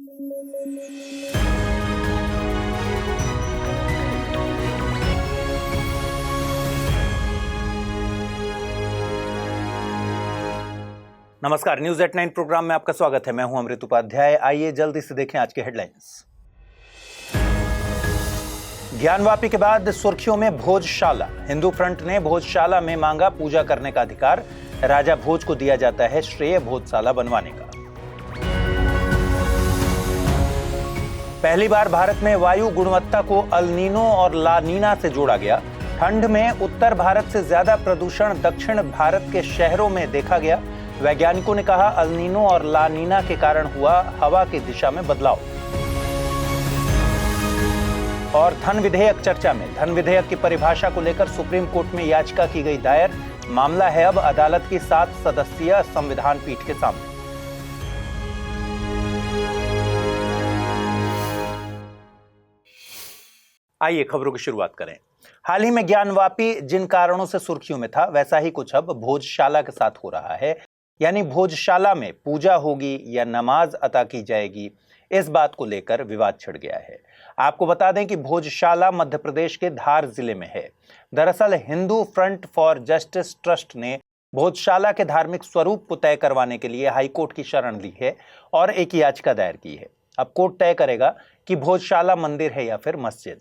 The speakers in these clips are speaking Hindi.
नमस्कार, न्यूज एट 9 प्रोग्राम में आपका स्वागत है। मैं हूं अमृत उपाध्याय। आइए जल्दी से देखें आज के हेडलाइंस। ज्ञानवापी के बाद सुर्खियों में भोजशाला। हिंदू फ्रंट ने भोजशाला में मांगा पूजा करने का अधिकार। राजा भोज को दिया जाता है श्रेय भोजशाला बनवाने का। पहली बार भारत में वायु गुणवत्ता को अल-नीनो और ला-नीना से जोड़ा गया। ठंड में उत्तर भारत से ज्यादा प्रदूषण दक्षिण भारत के शहरों में देखा गया। वैज्ञानिकों ने कहा अल-नीनो और ला-नीना के कारण हुआ हवा की दिशा में बदलाव। और धन विधेयक चर्चा में। धन विधेयक की परिभाषा को लेकर सुप्रीम कोर्ट में याचिका की गई दायर। मामला है अब अदालत की 7 सदस्यीय संविधान पीठ के सामने। आइए खबरों की शुरुआत करें। हाल ही में ज्ञानवापी जिन कारणों से सुर्खियों में था, वैसा ही कुछ अब भोजशाला के साथ हो रहा है। यानी भोजशाला में पूजा होगी या नमाज अता की जाएगी, इस बात को लेकर विवाद छिड़ गया है। आपको बता दें कि भोजशाला मध्य प्रदेश के धार जिले में है। दरअसल Hindu front for justice trust ने भोजशाला के धार्मिक स्वरूप को तय करवाने के लिए हाईकोर्ट की शरण ली है और एक याचिका दायर की है। अब कोर्ट तय करेगा कि भोजशाला मंदिर है या फिर मस्जिद।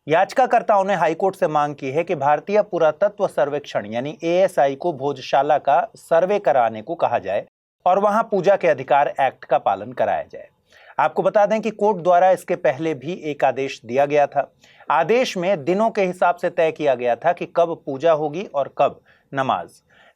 याचिकाकर्ताओं ने हाईकोर्ट से मांग की है कि भारतीय पुरातत्व सर्वेक्षण यानी ASI को भोजशाला का सर्वे कराने को कहा जाए और वहां पूजा के अधिकार एक्ट का पालन कराया जाए। आपको बता दें कि कोर्ट द्वारा इसके पहले भी एक आदेश दिया गया था। आदेश में दिनों के हिसाब से तय किया गया था कि कब पूजा होगी और कब नमाज।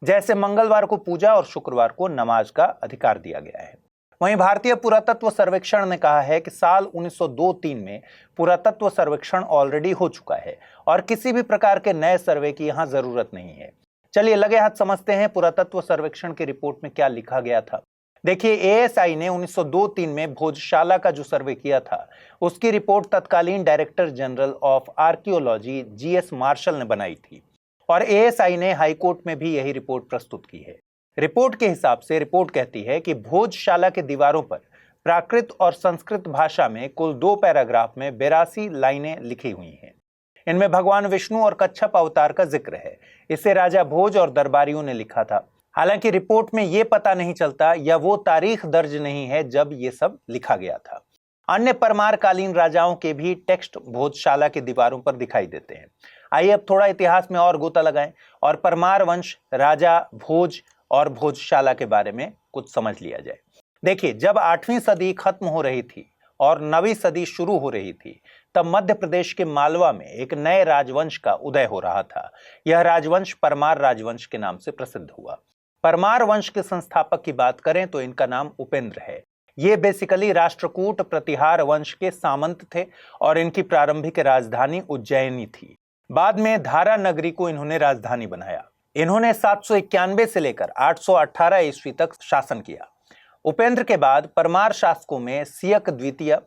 जैसे मंगलवार को पूजा और शुक्रवार को नमाज का अधिकार दिया गया है। वहीं भारतीय पुरातत्व सर्वेक्षण ने कहा है कि साल 1902-3 में पुरातत्व सर्वेक्षण ऑलरेडी हो चुका है और किसी भी प्रकार के नए सर्वे की यहां जरूरत नहीं है। चलिए लगे हाथ समझते हैं पुरातत्व सर्वेक्षण की रिपोर्ट में क्या लिखा गया था। देखिए, ASI ने 1902-3 में भोजशाला का जो सर्वे किया था, उसकी रिपोर्ट तत्कालीन director general of archaeology GS Marshall ने बनाई थी और ASI ने हाईकोर्ट में भी यही रिपोर्ट प्रस्तुत की है। रिपोर्ट के हिसाब से रिपोर्ट कहती है कि भोजशाला के दीवारों पर प्राकृत और संस्कृत भाषा में कुल 2 पैराग्राफ में 82 लाइनें लिखी हुई हैं। इनमें भगवान विष्णु और कच्छप अवतार का जिक्र है। इसे राजा भोज और दरबारियों ने लिखा था। हालांकि रिपोर्ट में यह पता नहीं चलता या वो तारीख दर्ज नहीं है जब ये सब लिखा गया था। अन्य परमार कालीन राजाओं के भी टेक्स्ट भोजशाला के दीवारों पर दिखाई देते हैं। आइए अब थोड़ा इतिहास में और गोता लगाएं और परमार वंश, राजा भोज और भोजशाला के बारे में कुछ समझ लिया जाए। देखिए, जब 8वीं सदी खत्म हो रही थी और 9वीं सदी शुरू हो रही थी, तब मध्य प्रदेश के मालवा में एक नए राजवंश का उदय हो रहा था। यह राजवंश परमार राजवंश के नाम से प्रसिद्ध हुआ। परमार वंश के संस्थापक की बात करें तो इनका नाम उपेंद्र है। ये बेसिकली राष्ट्रकूट प्रतिहार वंश के सामंत थे और इनकी प्रारंभिक राजधानी उज्जैनी थी। बाद में धारा नगरी को इन्होंने राजधानी बनाया। इन्होंने 791 से लेकर 818 ईस्वी तक शासन किया। उपेंद्र के बाद परमार शासकों में सियक द्वितीय,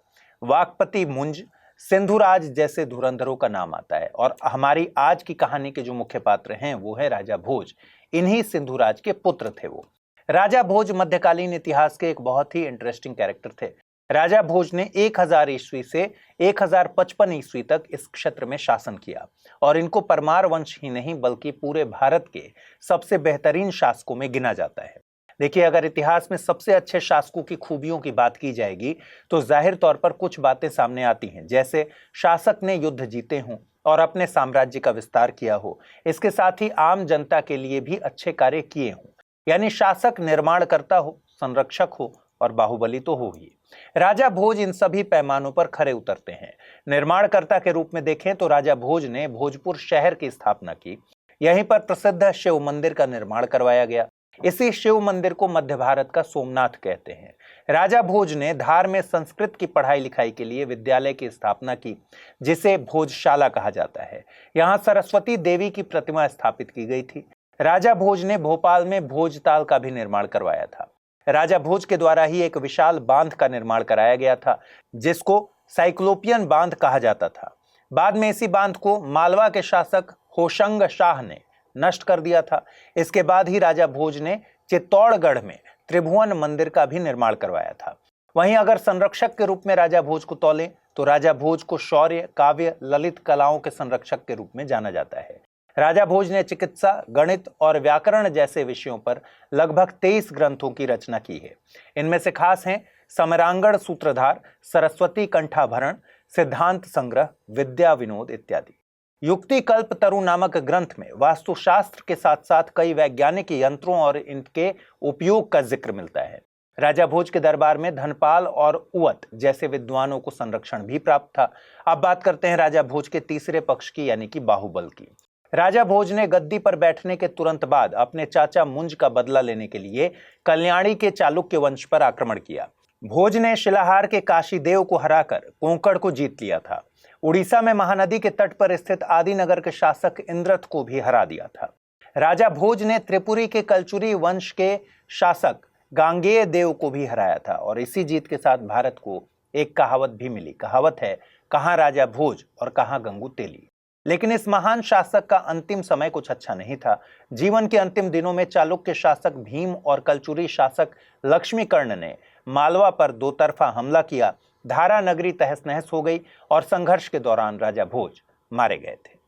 वाकपति मुंज, सिंधुराज जैसे धुरंधरों का नाम आता है और हमारी आज की कहानी के जो मुख्य पात्र हैं वो है राजा भोज। इन्हीं सिंधुराज के पुत्र थे वो। राजा भोज मध्यकालीन इतिहास के एक बहुत ही इंटरेस्टिंग कैरेक्टर थे। राजा भोज ने 1000 ईस्वी से 1055 ईस्वी तक इस क्षेत्र में शासन किया और इनको परमार वंश ही नहीं बल्कि पूरे भारत के सबसे बेहतरीन शासकों में गिना जाता है। देखिए, अगर इतिहास में सबसे अच्छे शासकों की खूबियों की बात की जाएगी तो जाहिर तौर पर कुछ बातें सामने आती हैं, जैसे शासक ने युद्ध जीते हों और अपने साम्राज्य का विस्तार किया हो, इसके साथ ही आम जनता के लिए भी अच्छे कार्य किए हों। यानी शासक निर्माणकर्ता हो, संरक्षक हो और बाहुबली तो हो ही। राजा भोज इन सभी पैमानों पर खरे उतरते हैं। निर्माणकर्ता के रूप में देखें तो राजा भोज ने भोजपुर शहर की स्थापना की। यहीं पर प्रसिद्ध शिव मंदिर का निर्माण करवाया गया। इसी शिव मंदिर को मध्य भारत का सोमनाथ कहते हैं। राजा भोज ने धार में संस्कृत की पढ़ाई लिखाई के लिए विद्यालय की स्थापना की, जिसे भोजशाला कहा जाता है। यहाँ सरस्वती देवी की प्रतिमा स्थापित की गई थी। राजा भोज ने भोपाल में भोजताल का भी निर्माण करवाया था। राजा भोज के द्वारा ही एक विशाल बांध का निर्माण कराया गया था, जिसको साइक्लोपियन बांध कहा जाता था। बाद में इसी बांध को मालवा के शासक होशंग शाह ने नष्ट कर दिया था। इसके बाद ही राजा भोज ने चित्तौड़गढ़ में त्रिभुवन मंदिर का भी निर्माण करवाया था। वहीं अगर संरक्षक के रूप में राजा भोज को तौलें तो राजा भोज को शौर्य, काव्य, ललित कलाओं के संरक्षक के रूप में जाना जाता है। राजा भोज ने चिकित्सा, गणित और व्याकरण जैसे विषयों पर लगभग 23 ग्रंथों की रचना की है। इनमें से खास हैं समरांगण सूत्रधार, सरस्वती कंठाभरण, सिद्धांत संग्रह, विद्या विनोद इत्यादि। युक्ति कल्प तरु नामक ग्रंथ में वास्तुशास्त्र के साथ साथ कई वैज्ञानिक यंत्रों और इनके उपयोग का जिक्र मिलता है। राजा भोज के दरबार में धनपाल और उवत जैसे विद्वानों को संरक्षण भी प्राप्त था। अब बात करते हैं राजा भोज के तीसरे पक्ष की, यानी कि बाहुबल की। राजा भोज ने गद्दी पर बैठने के तुरंत बाद अपने चाचा मुंज का बदला लेने के लिए कल्याणी के चालुक्य वंश पर आक्रमण किया। भोज ने शिलाहार के काशीदेव को हराकर कोंकण को जीत लिया था। उड़ीसा में महानदी के तट पर स्थित आदिनगर के शासक इंद्रथ को भी हरा दिया था। राजा भोज ने त्रिपुरी के कलचुरी वंश के शासक गांगेय देव को भी हराया था और इसी जीत के साथ भारत को एक कहावत भी मिली। कहावत है, कहां राजा भोज और कहां गंगू तेली। लेकिन इस महान शासक का अंतिम समय कुछ अच्छा नहीं था। जीवन के अंतिम दिनों में चालुक्य शासक भीम और कलचुरी शासक लक्ष्मीकर्ण ने मालवा पर दो तरफा हमला किया। धारा नगरी तहस नहस हो गई और संघर्ष के दौरान राजा भोज मारे गए थे।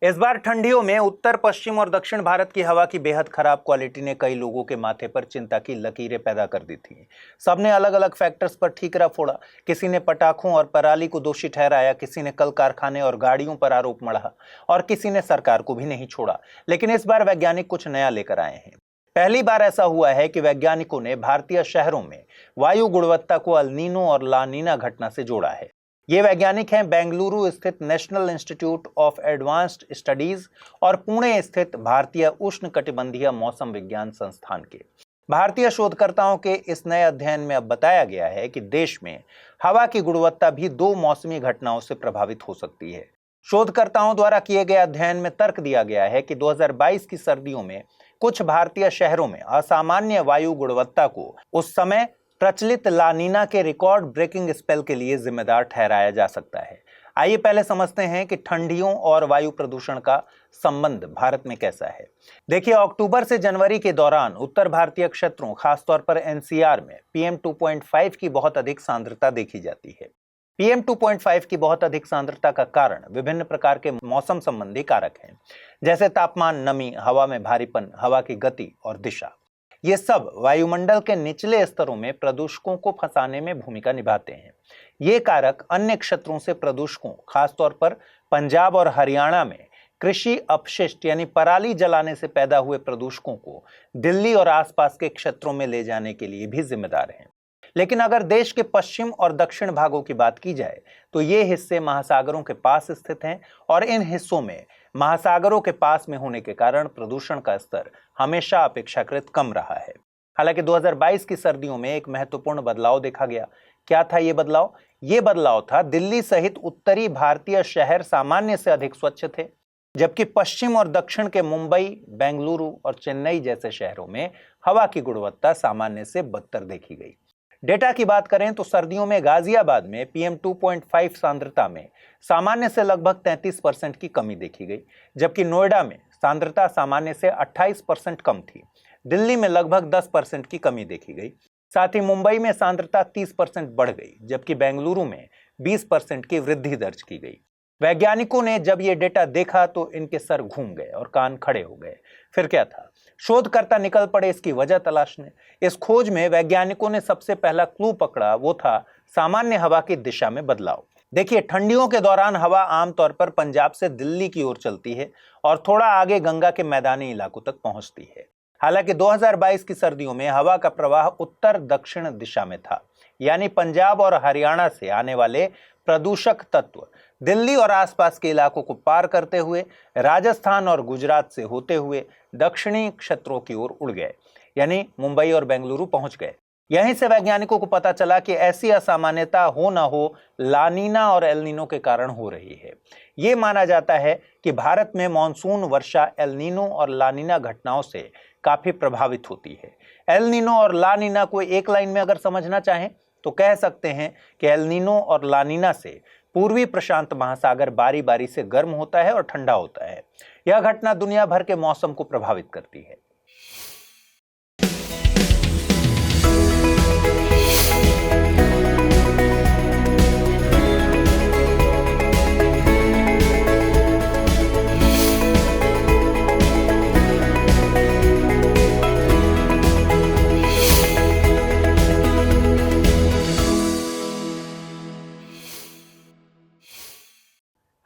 इस बार ठंडियों में उत्तर, पश्चिम और दक्षिण भारत की हवा की बेहद खराब क्वालिटी ने कई लोगों के माथे पर चिंता की लकीरें पैदा कर दी थी। सबने अलग अलग फैक्टर्स पर ठीकरा फोड़ा। किसी ने पटाखों और पराली को दोषी ठहराया, किसी ने कल कारखाने और गाड़ियों पर आरोप मढ़ा और किसी ने सरकार को भी नहीं छोड़ा। लेकिन इस बार वैज्ञानिक कुछ नया लेकर आए हैं। पहली बार ऐसा हुआ है कि वैज्ञानिकों ने भारतीय शहरों में वायु गुणवत्ता को एल नीनो और ला नीना घटना से जोड़ा है। ये वैज्ञानिक हैं बेंगलुरु स्थित national institute of advanced studies और पुणे स्थित भारतीय उष्णकटिबंधीय मौसम विज्ञान संस्थान के। भारतीय शोधकर्ताओं के इस नए अध्ययन में अब बताया गया है कि देश में हवा की गुणवत्ता भी दो मौसमी घटनाओं से प्रभावित हो सकती है। शोधकर्ताओं द्वारा किए गए अध्ययन में तर्क दिया गया है कि 2022 की सर्दियों में कुछ भारतीय शहरों में असामान्य वायु गुणवत्ता को उस समय प्रचलित लानीना के रिकॉर्ड ब्रेकिंग स्पेल के लिए जिम्मेदार ठहराया जा सकता है। आइए पहले समझते हैं कि ठंडियों और वायु प्रदूषण का संबंध भारत में कैसा है। देखिए, अक्टूबर से जनवरी के दौरान उत्तर भारतीय क्षेत्रों, खासतौर पर एनसीआर में PM 2.5 की बहुत अधिक सांद्रता देखी जाती है। PM 2.5 की बहुत अधिक सांद्रता का कारण विभिन्न प्रकार के मौसम संबंधी कारक हैं, जैसे तापमान, नमी, हवा में भारीपन, हवा की गति और दिशा। ये सब वायुमंडल के निचले स्तरों में प्रदूषकों को फंसाने में भूमिका निभाते हैं। ये कारक अन्य क्षेत्रों से प्रदूषकों, खासतौर पर पंजाब और हरियाणा में कृषि अपशिष्ट यानी पराली जलाने से पैदा हुए प्रदूषकों को दिल्ली और आसपास के क्षेत्रों में ले जाने के लिए भी जिम्मेदार हैं। लेकिन अगर देश के पश्चिम और दक्षिण भागों की बात की जाए तो ये हिस्से महासागरों के पास स्थित हैं और इन हिस्सों में महासागरों के पास में होने के कारण प्रदूषण का स्तर हमेशा अपेक्षाकृत कम रहा है। हालांकि 2022 की सर्दियों में एक महत्वपूर्ण बदलाव देखा गया। क्या था ये बदलाव? ये बदलाव था दिल्ली सहित उत्तरी भारतीय शहर सामान्य से अधिक स्वच्छ थे, जबकि पश्चिम और दक्षिण के मुंबई, बेंगलुरु और चेन्नई जैसे शहरों में हवा की गुणवत्ता सामान्य से बदतर देखी गई। डेटा की बात करें तो सर्दियों में गाजियाबाद में PM 2.5 सांद्रता में सामान्य से लगभग 33% की कमी देखी गई, जबकि नोएडा में सांद्रता सामान्य से 28% कम थी। दिल्ली में लगभग 10% की कमी देखी गई। साथ ही मुंबई में सांद्रता 30% बढ़ गई, जबकि बेंगलुरु में 20% की वृद्धि दर्ज की गई। वैज्ञानिकों ने जब ये डेटा देखा तो इनके सर घूम गए और कान खड़े हो गए। फिर क्या था? शोधकर्ता निकल पड़े इसकी वजह तलाशने। इस खोज में वैज्ञानिकों ने सबसे पहला क्लू पकड़ा, वो था सामान्य हवा की दिशा में बदलाव। देखिए, ठंडियों के दौरान हवा आमतौर पर पंजाब से दिल्ली की ओर चलती है और थोड़ा आगे गंगा के मैदानी इलाकों तक पहुंचती है। हालांकि 2022 की सर्दियों में हवा का प्रवाह उत्तर दक्षिण दिशा में था, यानी पंजाब और हरियाणा से आने वाले प्रदूषक तत्व दिल्ली और आसपास के इलाकों को पार करते हुए राजस्थान और गुजरात से होते हुए दक्षिणी क्षेत्रों की ओर उड़ गए, यानी मुंबई और बेंगलुरु पहुंच गए। यहीं से वैज्ञानिकों को पता चला कि ऐसी असामान्यता हो ना हो लानीना और एल नीनो के कारण हो रही है। ये माना जाता है कि भारत में मानसून वर्षा एल नीनो और लानीना घटनाओं से काफी प्रभावित होती है। एल नीनो और लानीना को एक लाइन में अगर समझना चाहें तो कह सकते हैं कि एल नीनो और लानीना से पूर्वी प्रशांत महासागर बारी बारी से गर्म होता है और ठंडा होता है। यह घटना दुनिया भर के मौसम को प्रभावित करती है।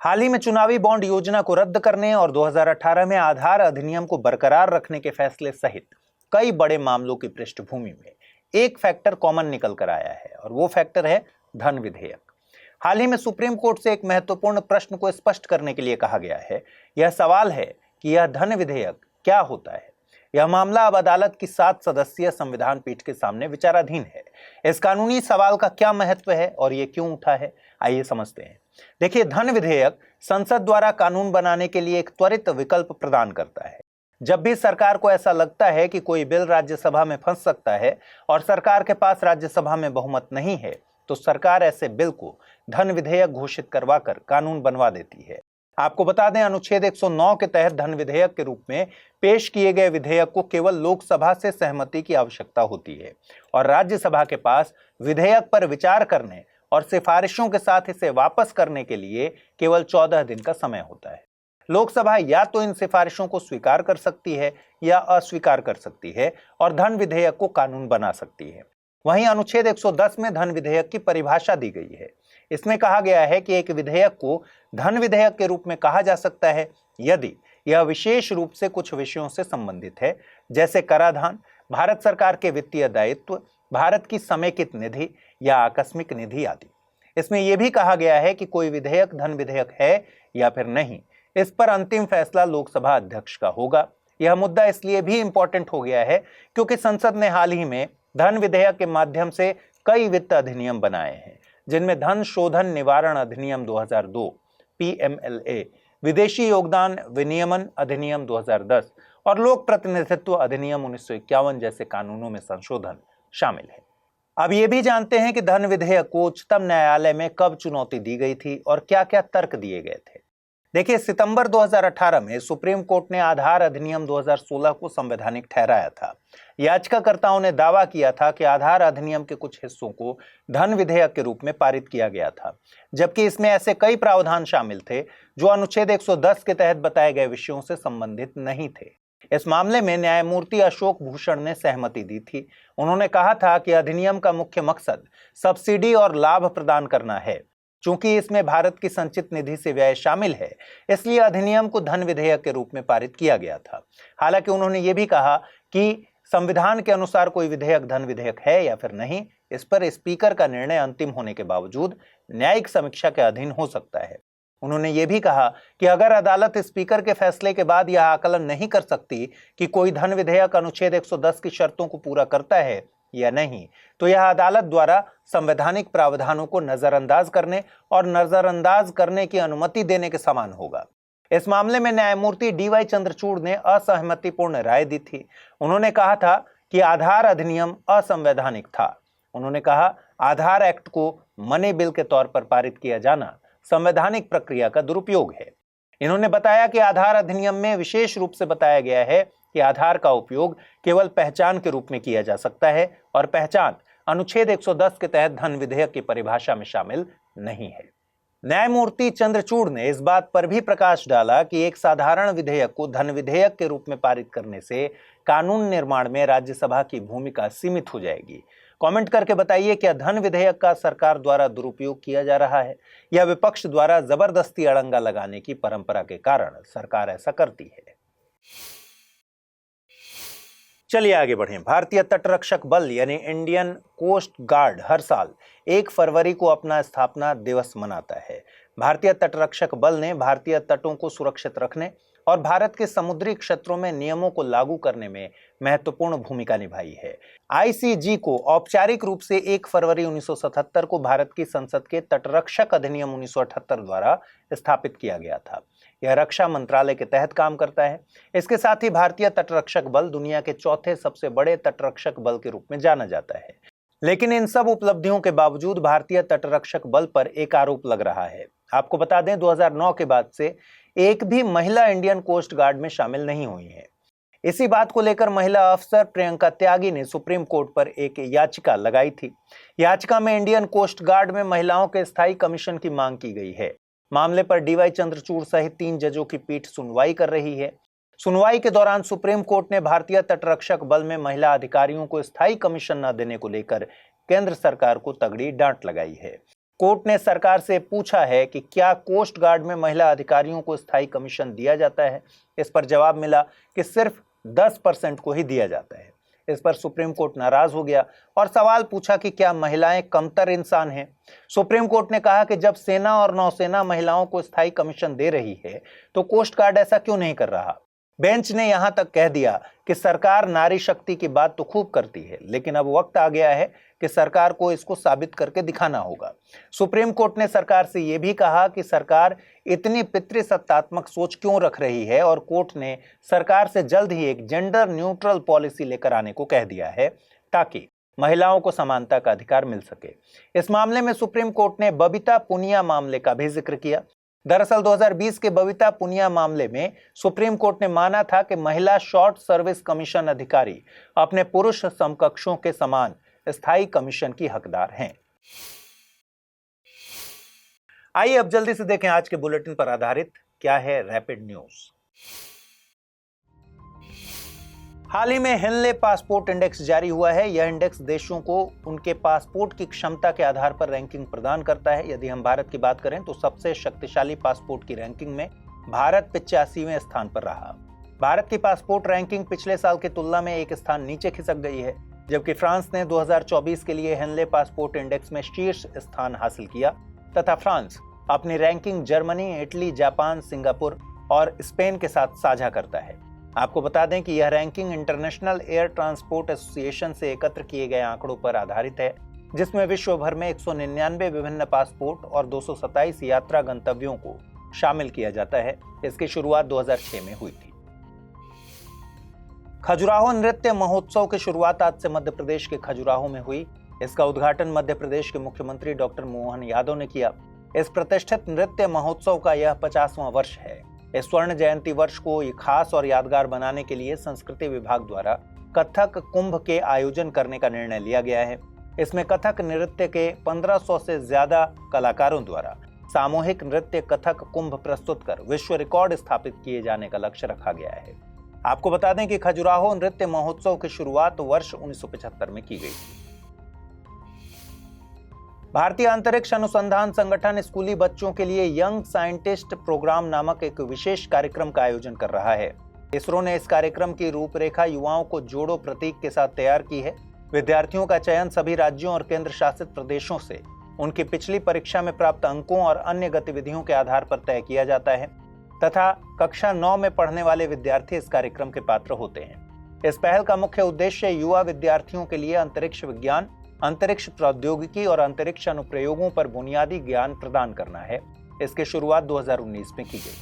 हाल ही में चुनावी बॉन्ड योजना को रद्द करने और 2018 में आधार अधिनियम को बरकरार रखने के फैसले सहित कई बड़े मामलों की पृष्ठभूमि में एक फैक्टर कॉमन निकल कर आया है और वो फैक्टर है धन विधेयक। हाल ही में सुप्रीम कोर्ट से एक महत्वपूर्ण प्रश्न को स्पष्ट करने के लिए कहा गया है। यह सवाल है कि यह धन विधेयक क्या होता है। यह मामला अब अदालत की 7 सदस्यीय संविधान पीठ के सामने विचाराधीन है। इस कानूनी सवाल का क्या महत्व है और ये क्यों उठा है, आइए समझते हैं। देखिए, धन विधेयक संसद द्वारा कानून बनाने के लिए एक त्वरित विकल्प प्रदान करता है। जब भी सरकार को ऐसा लगता है कि कोई बिल राज्यसभा में फंस सकता है और सरकार के पास राज्यसभा में बहुमत नहीं है, तो सरकार ऐसे बिल को धन विधेयक घोषित करवाकर कानून बनवा देती है। आपको बता दें, अनुच्छेद 109 के तहत धन विधेयक के रूप में पेश किए गए विधेयक को केवल लोकसभा से सहमति की आवश्यकता होती है और राज्यसभा के पास विधेयक पर विचार करने और सिफारिशों के साथ इसे वापस करने के लिए केवल 14 दिन का समय होता है। लोकसभा या तो इन सिफारिशों को स्वीकार कर सकती है या अस्वीकार कर सकती है और धन विधेयक को कानून बना सकती है। वहीं अनुच्छेद 110 में धन विधेयक की परिभाषा दी गई है। इसमें कहा गया है कि एक विधेयक को धन विधेयक के रूप में कहा जा सकता है यदि यह विशेष रूप से कुछ विषयों से संबंधित है, जैसे कराधान, भारत सरकार के वित्तीय दायित्व, भारत की समेकित निधि या आकस्मिक निधि आदि। इसमें यह भी कहा गया है कि कोई विधेयक धन विधेयक है या फिर नहीं, इस पर अंतिम फैसला लोकसभा अध्यक्ष का होगा। यह मुद्दा इसलिए भी इंपॉर्टेंट हो गया है क्योंकि संसद ने हाल ही में धन विधेयक के माध्यम से कई वित्त अधिनियम बनाए हैं, जिनमें धन शोधन निवारण अधिनियम 2002, PMLA, विदेशी योगदान विनियमन अधिनियम 2010 और लोक प्रतिनिधित्व अधिनियम 1951 जैसे कानूनों में संशोधन शामिल है। अब ये भी जानते हैं कि धन विधेयक को उच्चतम न्यायालय में कब चुनौती दी गई थी और क्या क्या तर्क दिए गए थे। देखिए, सितंबर 2018 में सुप्रीम कोर्ट ने आधार अधिनियम 2016 को संवैधानिक ठहराया था। याचिकाकर्ताओं ने दावा किया था कि आधार अधिनियम के कुछ हिस्सों को धन विधेयक के रूप में पारित किया गया था, जबकि इसमें ऐसे कई प्रावधान शामिल थे जो अनुच्छेद 110 के तहत बताए गए विषयों से संबंधित नहीं थे। इस मामले में न्यायमूर्ति अशोक भूषण ने सहमति दी थी। उन्होंने कहा था कि अधिनियम का मुख्य मकसद सब्सिडी और लाभ प्रदान करना है। चूंकि इसमें भारत की संचित निधि से व्यय शामिल है, इसलिए अधिनियम को धन विधेयक के रूप में पारित किया गया था। हालांकि उन्होंने ये भी कहा कि संविधान के अनुसार कोई विधेयक धन विधेयक है या फिर नहीं, इस पर स्पीकर का निर्णय अंतिम होने के बावजूद न्यायिक समीक्षा के अधीन हो सकता है। उन्होंने ये भी कहा कि अगर अदालत स्पीकर के फैसले के बाद यह आकलन नहीं कर सकती कि कोई धन विधेयक अनुच्छेद 110 की शर्तों को पूरा करता है या नहीं, तो यह अदालत द्वारा संवैधानिक प्रावधानों को नजरअंदाज करने और नजरअंदाज करने की अनुमति देने के समान होगा। इस मामले में न्यायमूर्ति DY चंद्रचूड़ ने असहमतिपूर्ण राय दी थी। उन्होंने कहा था कि आधार अधिनियम असंवैधानिक था। उन्होंने कहा, आधार एक्ट को मनी बिल के तौर पर पारित किया जाना संवैधानिक प्रक्रिया का दुरुपयोग है। इन्होंने बताया कि आधार अधिनियम में विशेष रूप से बताया गया है कि आधार का उपयोग केवल पहचान के रूप में किया जा सकता है और पहचान अनुच्छेद 110 के तहत धन विधेयक की परिभाषा में शामिल नहीं है। न्यायमूर्ति चंद्रचूड़ ने इस बात पर भी प्रकाश डाला कि एक साधारण विधेयक को धन विधेयक के रूप में पारित करने से कानून निर्माण में राज्यसभा की भूमिका सीमित हो जाएगी। कमेंट करके बताइए, क्या धन विधेयक का सरकार द्वारा दुरुपयोग किया जा रहा है या विपक्ष द्वारा जबरदस्ती अड़ंगा लगाने की परंपरा के कारण सरकार ऐसा करती है। चलिए आगे बढ़ें। भारतीय तटरक्षक बल यानी इंडियन कोस्ट गार्ड हर साल 1 फरवरी को अपना स्थापना दिवस मनाता है। भारतीय तटरक्षक बल ने भारतीय तटों को सुरक्षित रखने और भारत के समुद्री क्षेत्रों में नियमों को लागू करने में महत्वपूर्ण भूमिका निभाई है। ICG को औपचारिक रूप से 1 फरवरी 1977 को भारत की संसद के तटरक्षक अधिनियम 1978 द्वारा स्थापित किया गया था। यह रक्षा मंत्रालय के तहत काम करता है। इसके साथ ही भारतीय तटरक्षक बल दुनिया के चौथे सबसे बड़े तटरक्षक बल के रूप में जाना जाता है। लेकिन इन सब उपलब्धियों के बावजूद भारतीय तटरक्षक बल पर एक आरोप लग रहा है। आपको बता दें, 2009 के बाद से एक भी महिला इंडियन कोस्ट गार्ड में शामिल नहीं हुई है। इसी बात को लेकर महिला अफसर प्रियंका त्यागी ने सुप्रीम कोर्ट पर एक याचिका लगाई थी। याचिका में इंडियन कोस्ट गार्ड में महिलाओं के स्थायी कमीशन की मांग की गई है। मामले पर DY चंद्रचूड़ सहित 3 जजों की पीठ सुनवाई कर रही है। सुनवाई के दौरान सुप्रीम कोर्ट ने भारतीय तटरक्षक बल में महिला अधिकारियों को स्थायी कमीशन न देने को लेकर केंद्र सरकार को तगड़ी डांट लगाई है। कोर्ट ने सरकार से पूछा है कि क्या कोस्ट गार्ड में महिला अधिकारियों को स्थायी कमीशन दिया जाता है। इस पर जवाब मिला कि सिर्फ 10% को ही दिया जाता है। इस पर सुप्रीम कोर्ट नाराज हो गया और सवाल पूछा कि क्या महिलाएं कमतर इंसान हैं। सुप्रीम कोर्ट ने कहा कि जब सेना और नौसेना महिलाओं को स्थायी कमीशन दे रही है तो कोस्ट गार्ड ऐसा क्यों नहीं कर रहा। बेंच ने यहां तक कह दिया कि सरकार नारी शक्ति की बात तो खूब करती है, लेकिन अब वक्त आ गया है कि सरकार को इसको साबित करके दिखाना होगा। सुप्रीम कोर्ट ने सरकार से यह भी कहा कि सरकार इतनी पितृसत्तात्मक सोच क्यों रख रही है और कोर्ट ने सरकार से जल्द ही एक जेंडर न्यूट्रल पॉलिसी लेकर आने को कह दिया है ताकि महिलाओं को समानता का अधिकार मिल सके। इस मामले में सुप्रीम कोर्ट ने बबीता पुनिया मामले का भी जिक्र किया। दरअसल 2020 के बबीता पुनिया मामले में सुप्रीम कोर्ट ने माना था कि महिला शॉर्ट सर्विस कमीशन अधिकारी अपने पुरुष समकक्षों के समान स्थायी कमीशन की हकदार हैं। आइए अब जल्दी से देखें आज के बुलेटिन पर आधारित क्या है रैपिड न्यूज। हाल ही में हेनले पासपोर्ट इंडेक्स जारी हुआ है। यह इंडेक्स देशों को उनके पासपोर्ट की क्षमता के आधार पर रैंकिंग प्रदान करता है। यदि हम भारत की बात करें तो सबसे शक्तिशाली पासपोर्ट की रैंकिंग में भारत 85वें स्थान पर रहा। भारत की पासपोर्ट रैंकिंग पिछले साल की तुलना में एक स्थान नीचे खिसक गई है, जबकि फ्रांस ने 2024 के लिए हेनले पासपोर्ट इंडेक्स में शीर्ष स्थान हासिल किया तथा फ्रांस अपनी ranking Germany, Italy, Japan, Singapore और स्पेन के साथ साझा करता है। आपको बता दें कि यह ranking international air transport association से एकत्र किए गए आंकड़ों पर आधारित है, जिसमें विश्व भर में 199 विभिन्न पासपोर्ट और 227 यात्रा गंतव्यों को शामिल किया जाता है। इसकी शुरुआत 2006 में हुई थी। खजुराहो नृत्य महोत्सव की शुरुआत आज से मध्य प्रदेश के खजुराहो में हुई। इसका उद्घाटन मध्य प्रदेश के मुख्यमंत्री डॉक्टर मोहन यादव ने किया। इस प्रतिष्ठित नृत्य महोत्सव का यह 50वां वर्ष है। इस स्वर्ण जयंती वर्ष को खास और यादगार बनाने के लिए संस्कृति विभाग द्वारा कथक कुंभ के आयोजन करने का निर्णय लिया गया है। इसमें कथक नृत्य के 1500 से ज्यादा कलाकारों द्वारा सामूहिक नृत्य कथक कुंभ प्रस्तुत कर विश्व रिकॉर्ड स्थापित किए जाने का लक्ष्य रखा गया है। आपको बता दें कि खजुराहो नृत्य महोत्सव की शुरुआत वर्ष 1975 में की गई थी। भारतीय अंतरिक्ष अनुसंधान संगठन स्कूली बच्चों के लिए यंग साइंटिस्ट प्रोग्राम नामक एक विशेष कार्यक्रम का आयोजन कर रहा है। इसरो ने इस कार्यक्रम की रूपरेखा युवाओं को जोड़ो प्रतीक के साथ तैयार की है। विद्यार्थियों का चयन सभी राज्यों और केंद्र शासित प्रदेशों से उनकी पिछली परीक्षा में प्राप्त अंकों और अन्य गतिविधियों के आधार पर तय किया जाता है तथा कक्षा 9 में पढ़ने वाले विद्यार्थी इस कार्यक्रम के पात्र होते हैं। इस पहल का मुख्य उद्देश्य युवा विद्यार्थियों के लिए अंतरिक्ष विज्ञान, अंतरिक्ष प्रौद्योगिकी और अंतरिक्ष अनुप्रयोगों पर बुनियादी ज्ञान प्रदान करना है। इसकी शुरुआत 2019 में की गई।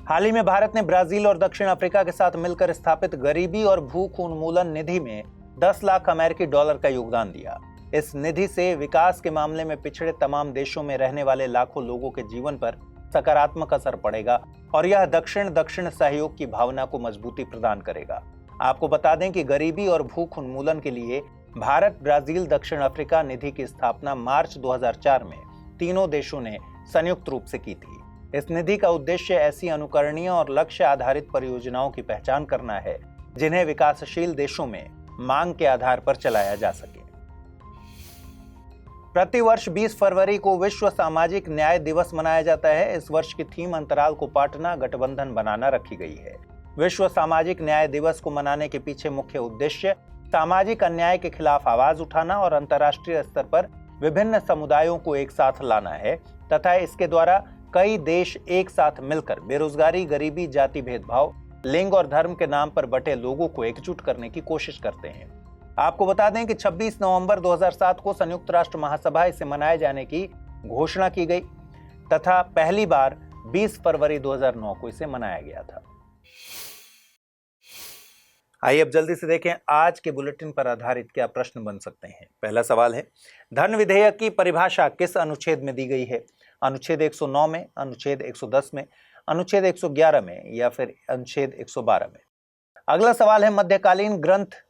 हाल ही में भारत ने ब्राजील और दक्षिण अफ्रीका के साथ मिलकर स्थापित गरीबी और भूख उन्मूलन निधि में 10 लाख अमेरिकी डॉलर का योगदान दिया। इस निधि से विकास के मामले में पिछड़े तमाम देशों में रहने वाले लाखों लोगों के जीवन पर सकारात्मक असर पड़ेगा और यह दक्षिण सहयोग की भावना को मजबूती प्रदान करेगा। आपको बता दें कि गरीबी और भूख उन्मूलन के लिए भारत, ब्राजील, दक्षिण अफ्रीका निधि की स्थापना मार्च 2004 में तीनों देशों ने संयुक्त रूप से की थी। इस निधि का उद्देश्य ऐसी अनुकरणीय और लक्ष्य आधारित परियोजनाओं की पहचान करना है जिन्हें विकासशील देशों में मांग के आधार पर चलाया जा सके। प्रतिवर्ष 20 फरवरी को विश्व सामाजिक न्याय दिवस मनाया जाता है। इस वर्ष की थीम अंतराल को पाटना, गठबंधन बनाना रखी गई है। विश्व सामाजिक न्याय दिवस को मनाने के पीछे मुख्य उद्देश्य सामाजिक अन्याय के खिलाफ आवाज उठाना और अंतर्राष्ट्रीय स्तर पर विभिन्न समुदायों को एक साथ लाना है तथा इसके द्वारा कई देश एक साथ मिलकर बेरोजगारी, गरीबी, जाति भेदभाव, लिंग और धर्म के नाम पर बटे लोगों को एकजुट करने की कोशिश करते हैं। आपको बता दें कि 26 नवंबर 2007 को संयुक्त राष्ट्र महासभा इसे मनाए जाने की घोषणा की गई तथा पहली बार 20 फरवरी 2009 को इसे मनाया गया था। आइए अब जल्दी से देखें आज के बुलेटिन पर आधारित क्या प्रश्न बन सकते हैं। पहला सवाल है, धन विधेयक की परिभाषा किस अनुच्छेद में दी गई है? अनुच्छेद 109 में, अनुच्छेद 110 में, अनुच्छेद 111 में या फिर अनुच्छेद 112 में? अगला सवाल है, मध्यकालीन ग्रंथ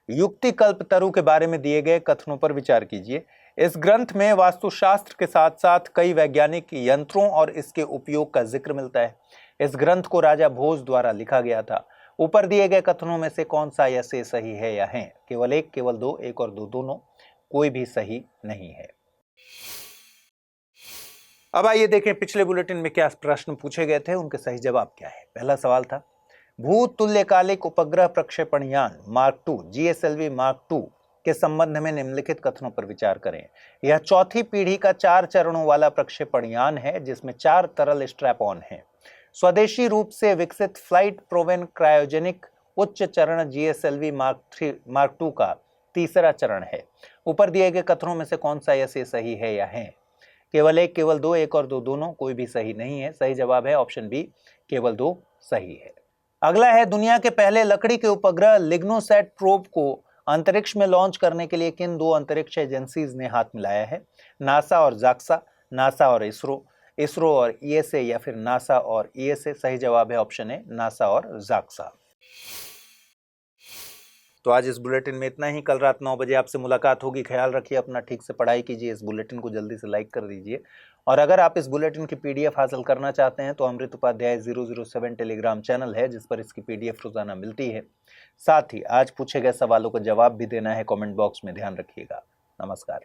युक्तिकल्पतरु के बारे में दिए गए कथनों पर विचार कीजिए। इस ग्रंथ में वास्तुशास्त्र के साथ साथ कई वैज्ञानिक यंत्रों और इसके उपयोग का जिक्र मिलता है। इस ग्रंथ को राजा भोज द्वारा लिखा गया था। ऊपर दिए गए कथनों में से कौन सा या से सही है या है? केवल एक, केवल दो, एक और दो, दोनों? कोई भी सही नहीं है। अब आइए देखें पिछले बुलेटिन में क्या प्रश्न पूछे गए थे, उनके सही जवाब क्या है। पहला सवाल था, भूत तुल्यकालिक उपग्रह प्रक्षेपण यान मार्क 2 GSLV मार्क 2 के संबंध में निम्नलिखित कथनों पर विचार करें। यह चौथी पीढ़ी का 4 चरणों वाला प्रक्षेपण यान है जिसमें 4 तरल स्ट्रैप ऑन है। स्वदेशी रूप से विकसित फ्लाइट प्रोवेन क्रायोजेनिक उच्च चरण GSLV मार्क 2 का तीसरा चरण है। ऊपर दिए गए कथनों में से कौन सा ऐसे सही है या है? केवल एक, केवल दो, एक और दो दोनों, कोई भी सही नहीं है। सही जवाब है ऑप्शन बी, केवल दो सही है। अगला है, दुनिया के पहले लकड़ी के उपग्रह लिग्नोसैट प्रोब को अंतरिक्ष में लॉन्च करने के लिए किन 2 अंतरिक्ष एजेंसीज ने हाथ मिलाया है? नासा और जाक्सा, नासा और इसरो, इसरो और ईएसए या फिर नासा और ईएसए। सही जवाब है ऑप्शन ए, नासा और जाक्सा। तो आज इस बुलेटिन में इतना ही। कल रात 9 बजे आपसे मुलाकात होगी। ख्याल रखिए अपना, ठीक से पढ़ाई कीजिए। इस बुलेटिन को जल्दी से लाइक कर दीजिए। और अगर आप इस बुलेटिन की PDF हासिल करना चाहते हैं तो अमृत उपाध्याय 007 टेलीग्राम चैनल है जिस पर इसकी PDF रोजाना मिलती है। साथ ही आज पूछे गए सवालों का जवाब भी देना है कमेंट बॉक्स में, ध्यान रखिएगा। नमस्कार।